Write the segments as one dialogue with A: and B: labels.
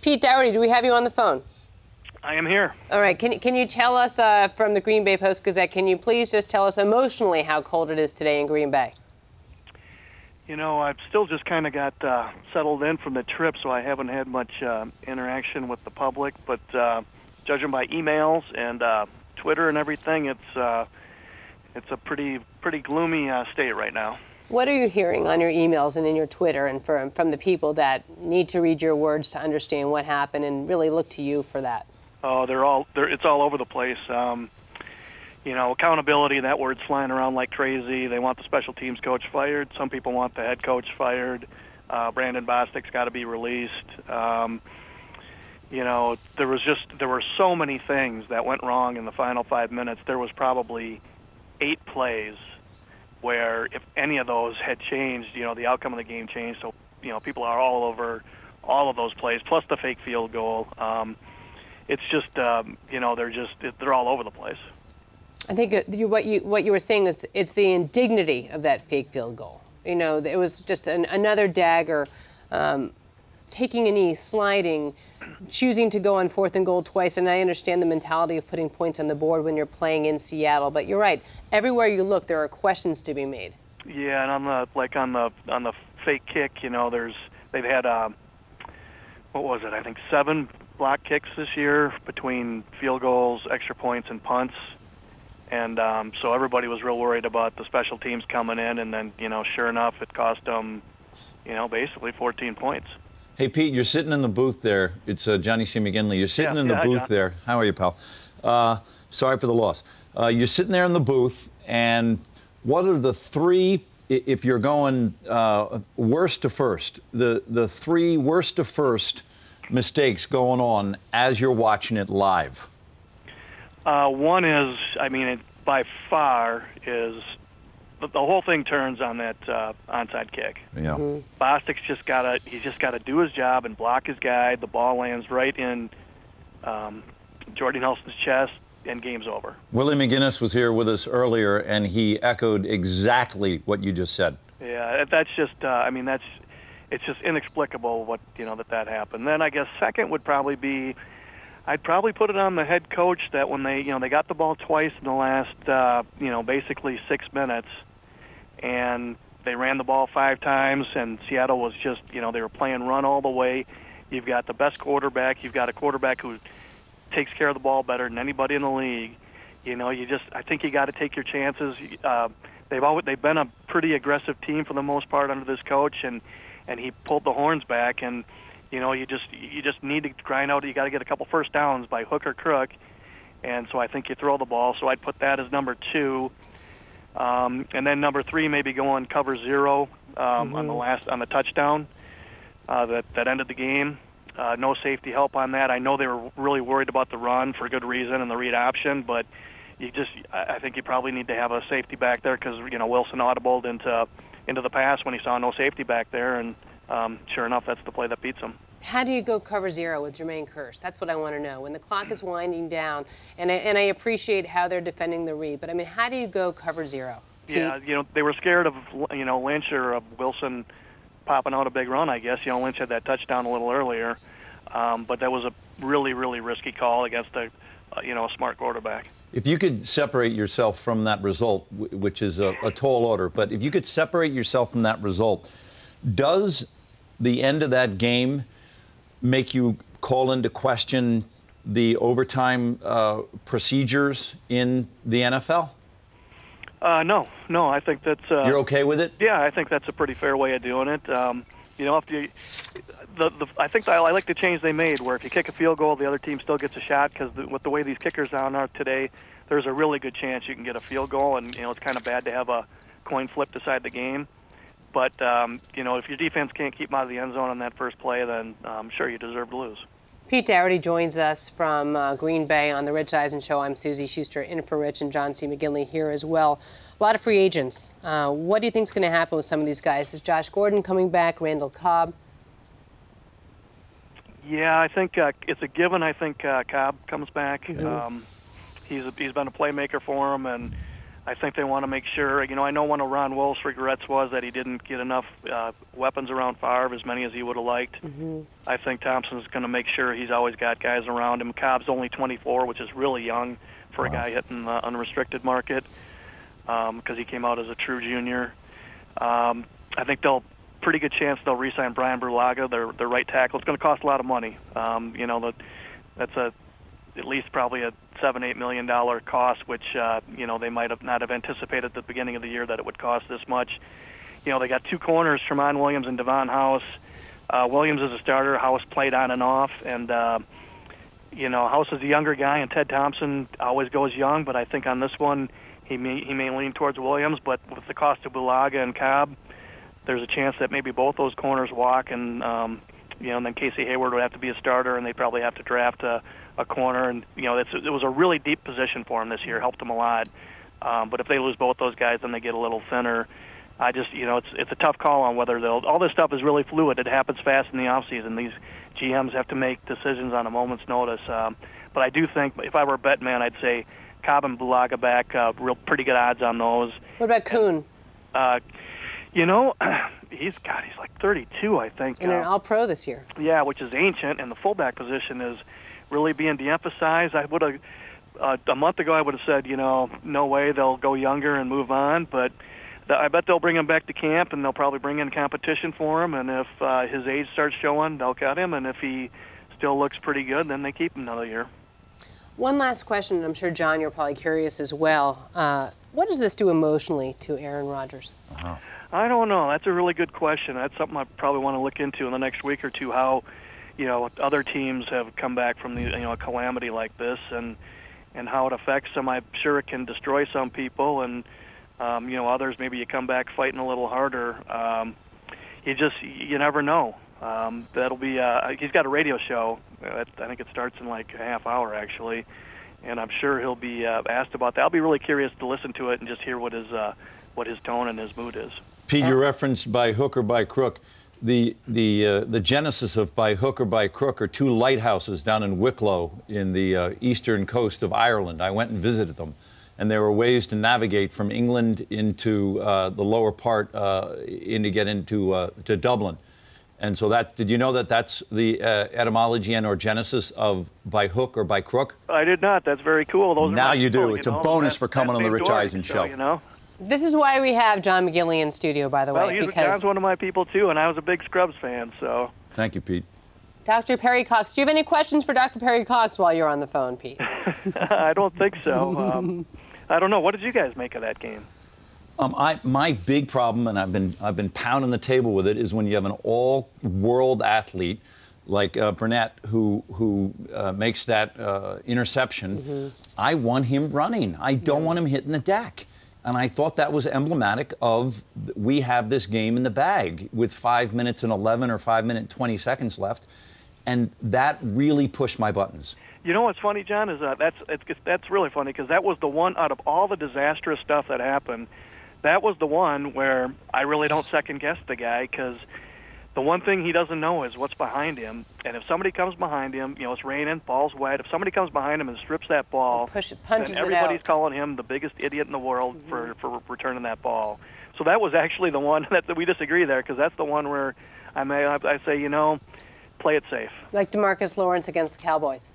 A: Pete Dougherty, do we have you on the phone?
B: I am here.
A: All right. Can you tell us from the Green Bay Post-Gazette, can you please just tell us emotionally how cold it is today in Green Bay?
B: You know, I've still just kind of got settled in from the trip, so I haven't had much interaction with the public. But judging by emails and Twitter and everything, it's a pretty gloomy state right now.
A: What are you hearing on your emails and in your Twitter and from the people that need to read your words to understand what happened and really look to you for that?
B: Oh, it's all over the place. You know, accountability, that word's flying around like crazy. They want the special teams coach fired. Some people want the head coach fired. Brandon Bostic's got to be released. You know, there were so many things that went wrong in the final 5 minutes. There was probably 8 plays where if any of those had changed, you know, the outcome of the game changed. So, you know, people are all over all of those plays, plus the fake field goal. It's just, you know, they're all over the place.
A: I think what you were saying is it's the indignity of that fake field goal. You know, it was just another dagger, taking a knee, sliding, choosing to go on 4th and goal twice. And I understand the mentality of putting points on the board when you're playing in Seattle. But you're right. Everywhere you look, there are questions to be made.
B: Yeah, and on the fake kick, you know, they've had what was it? I think 7 block kicks this year between field goals, extra points, and punts. And so everybody was real worried about the special teams coming in, and then, you know, sure enough, it cost them, you know, basically 14 points.
C: Hey, Pete, you're sitting in the booth there. It's Johnny C. McGinley. You're sitting in the booth there. How are you, pal? Sorry for the loss. You're sitting there in the booth, and what are the 3, if you're going worst to first, the 3 worst to first mistakes going on as you're watching it live?
B: One is, I mean, it by far is the whole thing turns on that onside kick.
C: Yeah.
A: Mm-hmm.
B: Bostic's just gotta do his job and block his guy. The ball lands right in Jordy Nelson's chest, and game's over.
C: Willie McGinnis was here with us earlier, and he echoed exactly what you just said.
B: Yeah, that's just, I mean, it's just inexplicable what, you know, that happened. Then I guess second would probably be, I'd probably put it on the head coach that when they got the ball twice in the last, you know, basically 6 minutes, and they ran the ball 5 times, and Seattle was just, you know, they were playing run all the way. You've got the best quarterback. You've got a quarterback who takes care of the ball better than anybody in the league. You know, I think you got to take your chances. They've been a pretty aggressive team for the most part under this coach, and he pulled the horns back, and you know, you just need to grind out. You got to get a couple first downs by hook or crook, and so I think you throw the ball. So I'd put that as number 2, and then number 3 maybe go on cover 0 on the touchdown that ended the game. No safety help on that. I know they were really worried about the run for good reason and the read option, but I think you probably need to have a safety back there because, you know, Wilson audibled into the pass when he saw no safety back there, and sure enough, that's the play that beats him.
A: How do you go cover 0 with Jermaine Kearse? That's what I want to know. When the clock is winding down, and I appreciate how they're defending the read, but I mean, how do you go cover 0? Pete?
B: Yeah, you know, they were scared of, you know, Lynch or of Wilson popping out a big run, I guess. You know, Lynch had that touchdown a little earlier, but that was a really, really risky call against a smart quarterback.
C: If you could separate yourself from that result, which is a tall order, but if you could separate yourself from that result, does the end of that game make you call into question the overtime procedures in the NFL?
B: No, I think that's...
C: You're okay with it?
B: Yeah, I think that's a pretty fair way of doing it. You know, I think I like the change they made, where if you kick a field goal, the other team still gets a shot, because with the way these kickers are today, there's a really good chance you can get a field goal, and, you know, it's kind of bad to have a coin flip decide the game. But, you know, if your defense can't keep them out of the end zone on that first play, then sure, you deserve to lose.
A: Pete Dougherty joins us from Green Bay on the Rich Eisen Show. I'm Susie Schuster, in for Rich, and John C. McGinley here as well. A lot of free agents. What do you think is going to happen with some of these guys? Is Josh Gordon coming back? Randall Cobb?
B: Yeah, I think it's a given. I think Cobb comes back.
A: Mm-hmm.
B: He's been a playmaker for him, and I think they want to make sure. I know one of Ron Wolf's regrets was that he didn't get enough weapons around Favre, as many as he would have liked.
A: Mm-hmm.
B: I think Thompson's going to make sure he's always got guys around him. Cobb's only 24, which is really young for a guy hitting the unrestricted market, because he came out as a true junior. I think pretty good chance they'll re-sign Brian Brulaga, their right tackle. It's going to cost a lot of money. That's at least probably a $7-8 million cost, which they might have not have anticipated at the beginning of the year that it would cost this much. They got two corners, Tremont Williams and Devon House. Williams is a starter. House played on and off, and House is a younger guy, and Ted Thompson always goes young. But I think on this one, he may lean towards Williams. But with the cost of Bulaga and Cobb, there's a chance that maybe both those corners walk, and and then Casey Hayward would have to be a starter, and they'd probably have to draft a corner. And it was a really deep position for him this year, helped him a lot. But if they lose both those guys, then they get a little thinner. I just it's a tough call on whether they'll. All this stuff is really fluid. It happens fast in the off season. These GMs have to make decisions on a moment's notice. But I do think if I were a bet man, I'd say Cobb and Bulaga back. Pretty good odds on those.
A: What about Kuhn?
B: He's like 32, I think.
A: And an All-Pro this year.
B: Yeah, which is ancient, and the fullback position is really being de-emphasized. I would have a month ago I would have said, no way, they'll go younger and move on, but I bet they'll bring him back to camp, and they'll probably bring in competition for him, and if his age starts showing, they'll cut him, and if he still looks pretty good, then they keep him another year.
A: One last question, and I'm sure, John, you're probably curious as well. What does this do emotionally to Aaron Rodgers?
C: Uh-huh.
B: I don't know. That's a really good question. That's something I probably want to look into in the next week or two, how other teams have come back from a calamity like this, and how it affects them. I'm sure it can destroy some people, and others maybe you come back fighting a little harder. You never know. That'll be he's got a radio show. I think it starts in like a half hour actually, and I'm sure he'll be asked about that. I'll be really curious to listen to it and just hear what his tone and his mood is.
C: Pete, you referenced by hook or by crook. The genesis of by hook or by crook are two lighthouses down in Wicklow in the eastern coast of Ireland. I went and visited them, and there were ways to navigate from England into the lower part to get into to Dublin. And so did you know that that's the etymology and or genesis of by hook or by crook?
B: I did not. That's very cool.
C: Now you do. It's a bonus for coming on the Rich Eisen show.
A: This is why we have John McGinley in studio, by the way.
B: Well, John's one of my people, too, and I was a big Scrubs fan, so.
C: Thank you, Pete.
A: Dr. Perry Cox, do you have any questions for Dr. Perry Cox while you're on the phone, Pete?
B: I don't think so. I don't know. What did you guys make of that game?
C: My big problem, and I've been pounding the table with it, is when you have an all-world athlete like Burnett who makes that interception. Mm-hmm. I want him running. I don't want him hitting the deck. And I thought that was emblematic of we have this game in the bag with 5 minutes and 11 or 5 minutes 20 seconds left, and that really pushed my buttons. You
B: know what's funny, John, is that's really funny because that was the one out of all the disastrous stuff that happened. That was the one where I really don't second guess the guy because the one thing he doesn't know is what's behind him. And if somebody comes behind him, it's raining, ball's wet. If somebody comes behind him and strips that ball, then everybody's calling him the biggest idiot in the world for returning that ball. So that was actually the one that we disagree there because that's the one where I say, play it safe.
A: Like DeMarcus Lawrence against the Cowboys.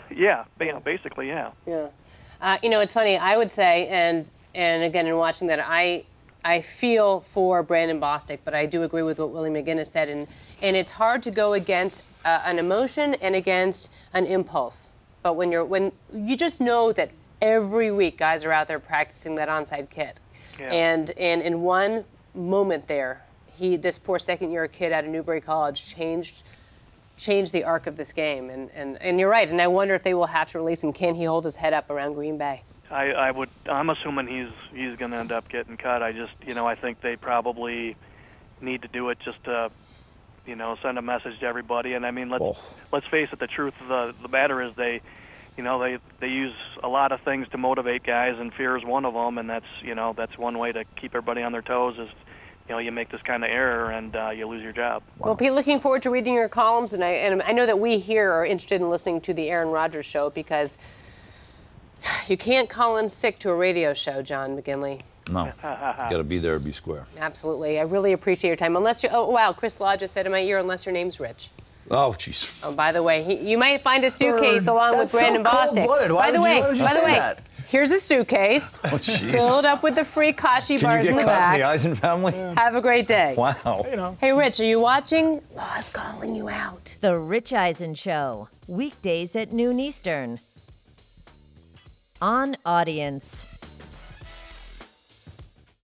B: Yeah, basically, yeah.
A: Yeah. It's funny. I would say, and again, in watching that, I feel for Brandon Bostic, but I do agree with what Willie McGinnis said, and it's hard to go against an emotion and against an impulse. But when you just know that every week guys are out there practicing that onside kick, and in one moment there, this poor second-year kid out of Newbury College changed the arc of this game, and you're right. And I wonder if they will have to release him. Can he hold his head up around Green Bay?
B: I'm assuming he's going to end up getting cut. I think they probably need to do it just to, send a message to everybody. And let's face it, the truth of the matter is they use a lot of things to motivate guys, and fear is one of them. And that's one way to keep everybody on their toes is, you make this kind of error and you lose your job.
A: Well, Pete, looking forward to reading your columns, and I know that we here are interested in listening to the Aaron Rodgers show because You can't call in sick to a radio show, John McGinley.
C: No, got to be there or be square.
A: Absolutely. I really appreciate your time. Unless you, oh wow, Chris Law just said in my ear, unless your name's Rich.
C: Oh, jeez.
A: Oh, by the way, you might find a suitcase along with Brandon Bostic.
D: By the way,
A: here's a suitcase
C: jeez.
A: filled up with the free kashi bars in the back.
C: Can you get caught in the Eisen family?
A: Have a great day.
C: Wow.
A: Hey, Rich, are you watching? Law's calling you out.
E: The Rich Eisen Show, weekdays at noon Eastern. On Audience.